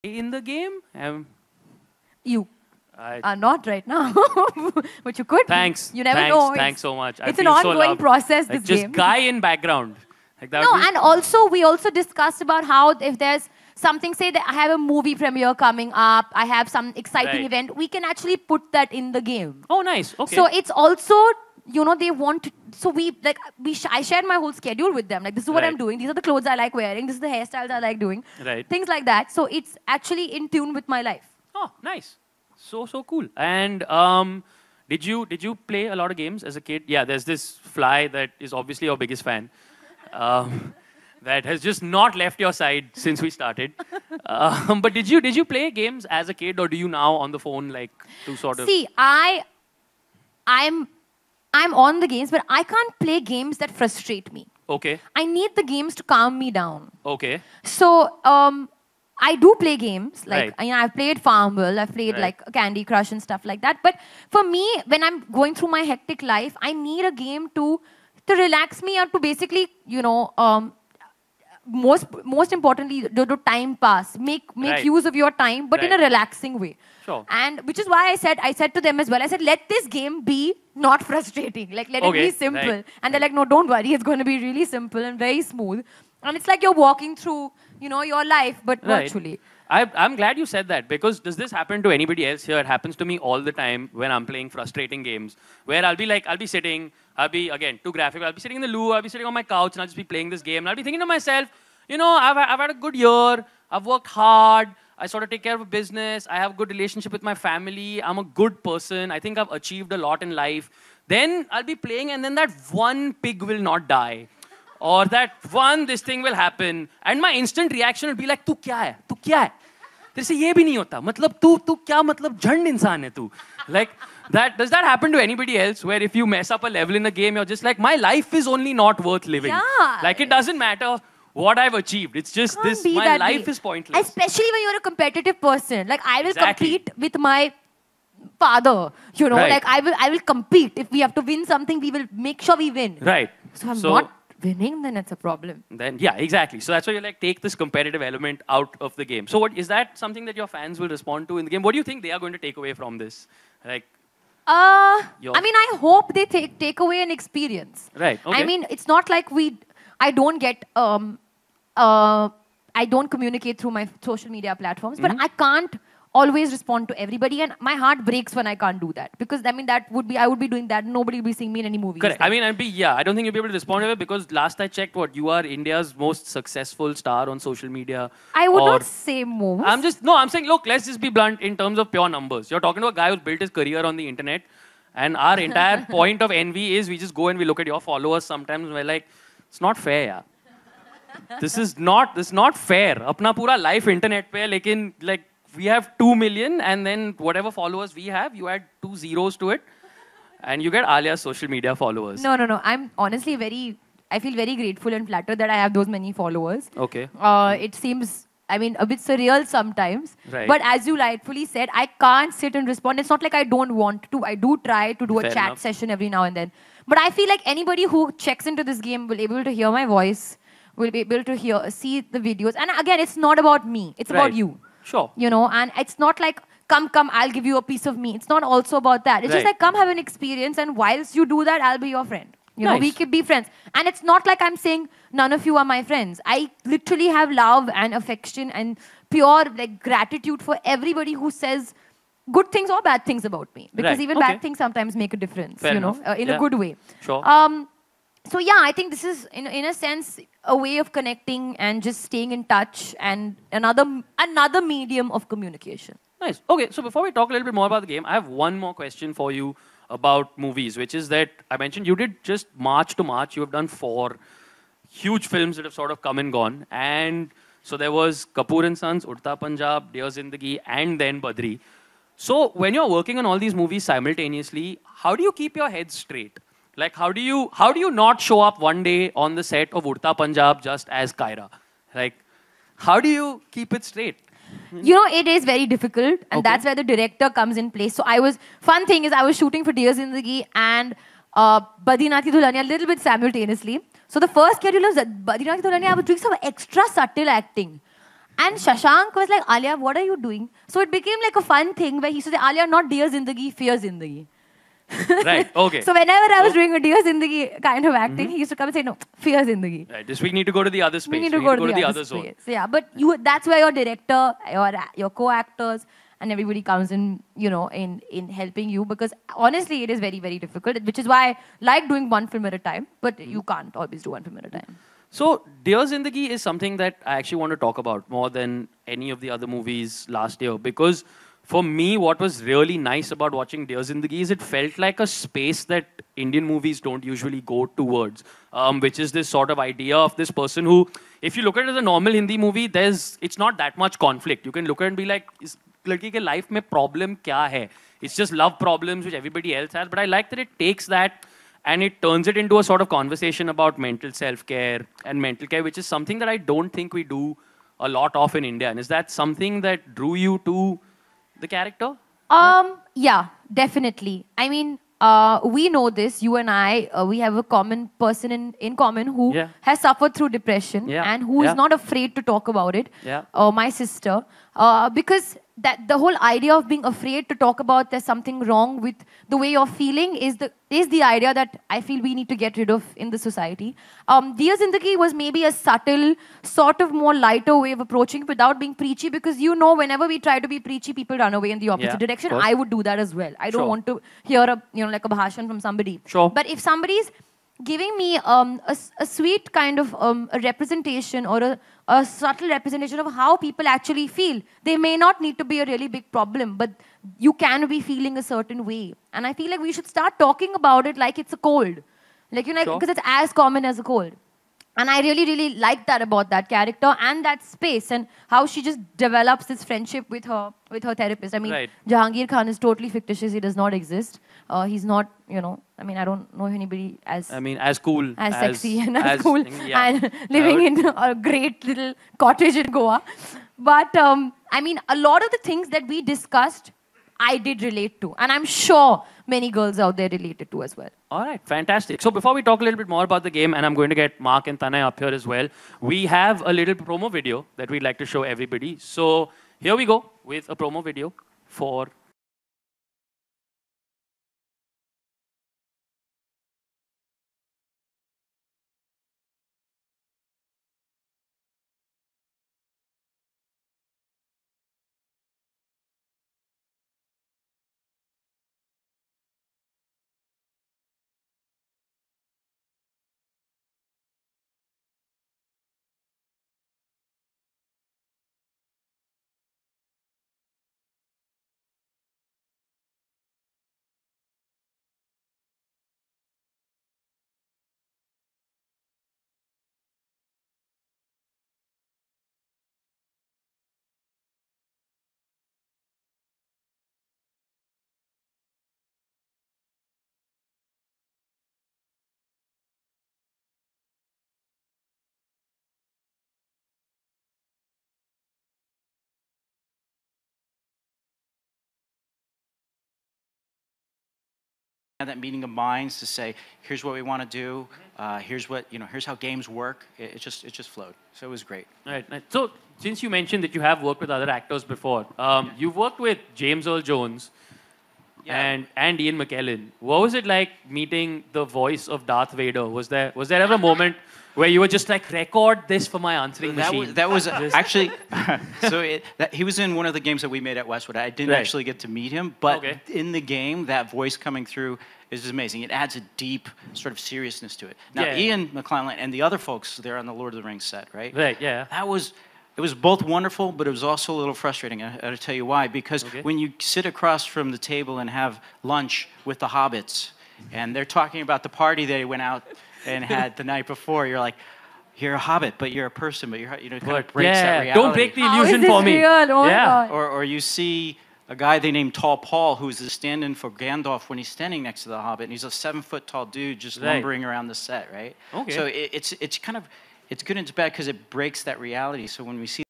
in the game? You are not right now, but you could. Thanks. You never thanks, know. Thanks so much. It's an ongoing process, like this just game. guy in background. Like that No, and also, we also discussed about how if there's something, say that I have a movie premiere coming up, I have some exciting event, we can actually put that in the game. Oh, nice. Okay. So it's also, you know, they want to, so I shared my whole schedule with them. Like, this is what I'm doing. These are the clothes I like wearing. This is the hairstyles I like doing. Things like that. So it's actually in tune with my life. Oh, nice. So cool. And did you play a lot of games as a kid? Yeah, there's this fly that is obviously your biggest fan. That has just not left your side since we started. But did you play games as a kid, or do you now on the phone like to sort of? See, I'm on the games, but I can't play games that frustrate me. Okay. I need the games to calm me down. Okay. So I do play games. Like I've played Farmville, I've played like Candy Crush and stuff like that. But for me, when I'm going through my hectic life, I need a game to relax me or to basically, you know, most importantly, do time pass. Make use of your time, but in a relaxing way. Sure. And which is why I said to them as well, I said, let this game be not frustrating. Like, let it be simple. And they're like, no, don't worry. It's going to be really simple and very smooth. And it's like you're walking through, you know, your life, but virtually. I'm glad you said that, because does this happen to anybody else here? It happens to me all the time when I'm playing frustrating games, where I'll be sitting, again, too graphic, I'll be sitting in the loo, I'll be sitting on my couch, and I'll just be playing this game, and I'll be thinking to myself, you know, I've had a good year, I've worked hard, I sort of take care of a business, I have a good relationship with my family, I'm a good person, I think I've achieved a lot in life. Then I'll be playing, and then that one pig will not die. Or that this thing will happen. And my instant reaction will be like, "Tu kya hai? Tu kya hai? तेरे से ये भी नहीं होता. मतलब तू क्या मतलब झंड इंसान है तू." Like that. Does that happen to anybody else? Where if you mess up a level in a game, you're just like, "My life is only not worth living." Yeah. Like it doesn't matter what I've achieved. It's just this. My life is pointless. Especially when you're a competitive person. Like I will compete with my father. You know, like I will compete. If we have to win something, we will make sure we win. Right. So I'm not winning, then it's a problem. Then yeah, exactly. So that's why you like take this competitive element out of the game. So what is that something that your fans will respond to in the game? What do you think they are going to take away from this? Like, I mean, I hope they take away an experience. Right. Okay. I mean, it's not like I don't get I don't communicate through my social media platforms, but I can't always respond to everybody, and my heart breaks when I can't do that, because I mean I would be doing that, nobody will be seeing me in any movies. Correct. I mean, I don't think you'll be able to respond to it, because last I checked, you are India's most successful star on social media. I would not say most. I'm saying, look, let's just be blunt in terms of pure numbers. You're talking to a guy who's built his career on the internet, and our entire point of envy is we just go and we look at your followers sometimes and we're like, it's not fair, yeah. This is not fair. Apna pura life internet pe, lekin like we have 2 million, and then whatever followers we have, you add 2 zeros to it, and you get Alia's social media followers. No. I'm honestly I feel very grateful and flattered that I have those many followers. Okay. It seems, I mean, a bit surreal sometimes. Right. But as you rightfully said, I can't sit and respond. It's not like I don't want to. I do try to do a chat session every now and then. But I feel like anybody who checks into this game will be able to hear my voice, will be able to see the videos. And again, it's not about me. It's about you. Sure. You know, and it's not like, come, I'll give you a piece of me. It's not also about that. It's just like, come have an experience, and whilst you do that, I'll be your friend. You know, we could be friends. And it's not like I'm saying none of you are my friends. I literally have love and affection and pure like gratitude for everybody who says good things or bad things about me. Because even bad things sometimes make a difference, Fair you know, in a good way. Sure. So yeah, I think this is, in a sense, a way of connecting and just staying in touch, and another medium of communication. Nice. Okay, so before we talk a little bit more about the game, I have one more question for you about movies, which is that I mentioned you did just March to March. You have done 4 huge films that have sort of come and gone. And so there was Kapoor & Sons, Udta Punjab, Dear Zindagi, and then Badri. So when you're working on all these movies simultaneously, how do you keep your head straight? Like, how do you not show up one day on the set of Udta Punjab just as Kyra? Like, how do you keep it straight? You know, it is very difficult, and that's where the director comes in place. So fun thing is I was shooting for Dear Zindagi and Badrinath Ki Dulhania a little bit simultaneously. So the first schedule was Badrinath Ki Dulhania, I was doing some extra subtle acting. And Shashank was like, Alia, what are you doing? So it became like a fun thing where he used to say, Alia, not Dear Zindagi, Fear Zindagi. Right, okay. So whenever I was doing a Dear Zindagi kind of acting, he used to come and say, no, Fear Zindagi. Right, this week need to go to the other space. We need to go to the other zone. space. Yeah, but that's where your director, your co-actors, and everybody comes in, you know, in helping you, because honestly, it is very, very difficult, which is why I like doing one film at a time, but you can't always do one film at a time. So, Dear Zindagi is something that I actually want to talk about more than any of the other movies last year, because for me, what was really nice about watching Dear Zindagi is it felt like a space that Indian movies don't usually go towards, which is this sort of idea of this person who, if you look at it as a normal Hindi movie, it's not that much conflict. You can look at it and be like, is ladki ke life mein problem kya hai? It's just love problems which everybody else has. But I like that it takes that and it turns it into a sort of conversation about mental self-care and mental care, which is something that I don't think we do a lot of in India. And is that something that drew you to the character? Yeah, definitely. I mean, we know this, you and I, we have a common person in common who has suffered through depression and who is not afraid to talk about it. My sister. Because the whole idea of being afraid to talk about there's something wrong with the way you're feeling is the idea that I feel we need to get rid of in the society. Dear Zindagi was maybe a subtle, sort of more lighter way of approaching it without being preachy, because you know, whenever we try to be preachy, people run away in the opposite direction. I would do that as well. I don't want to hear like a bhashan from somebody. But if somebody's giving me a sweet kind of a representation or a subtle representation of how people actually feel. They may not need to be a really big problem, but you can be feeling a certain way. And I feel like we should start talking about it like it's a cold. Like, you know, because it's as common as a cold. And I really, really like that about that character and that space and how she just develops this friendship with her therapist. I mean, Jahangir Khan is totally fictitious. He does not exist. He's not, you know, I mean, I don't know anybody as... I mean, as cool. As sexy and as cool. And living in a great little cottage in Goa. But, I mean, a lot of the things that we discussed, I did relate to. And I'm sure many girls out there related to as well. All right, fantastic. So before we talk a little bit more about the game, and I'm going to get Mark and Tanay up here as well, we have a little promo video that we'd like to show everybody. So here we go with a promo video for... That meeting of minds to say, here's what we want to do, here's what, you know, here's how games work. It just flowed. So it was great. Right. So since you mentioned that you have worked with other actors before, you've worked with James Earl Jones and Ian McKellen. What was it like meeting the voice of Darth Vader? Was there ever a moment where you were just like, record this for my answering machine? That was actually, he was in one of the games that we made at Westwood. I didn't actually get to meet him, but in the game, that voice coming through is amazing. It adds a deep sort of seriousness to it. Now, Ian McKellen and the other folks there on the Lord of the Rings set, right? Right, yeah. It was both wonderful, but it was also a little frustrating. I'll tell you why. Because when you sit across from the table and have lunch with the hobbits, and they're talking about the party they went out and had the night before, you're like, you're a hobbit, but you're a person, but you're, you know, it kind of breaks that reality. Don't break the illusion for me. Real? Oh my God. Or you see a guy they named Tall Paul, who's the stand-in for Gandalf when he's standing next to the Hobbit, and he's a 7-foot-tall dude just lumbering around the set, right? So it's kind of, it's good and it's bad because it breaks that reality. So when we see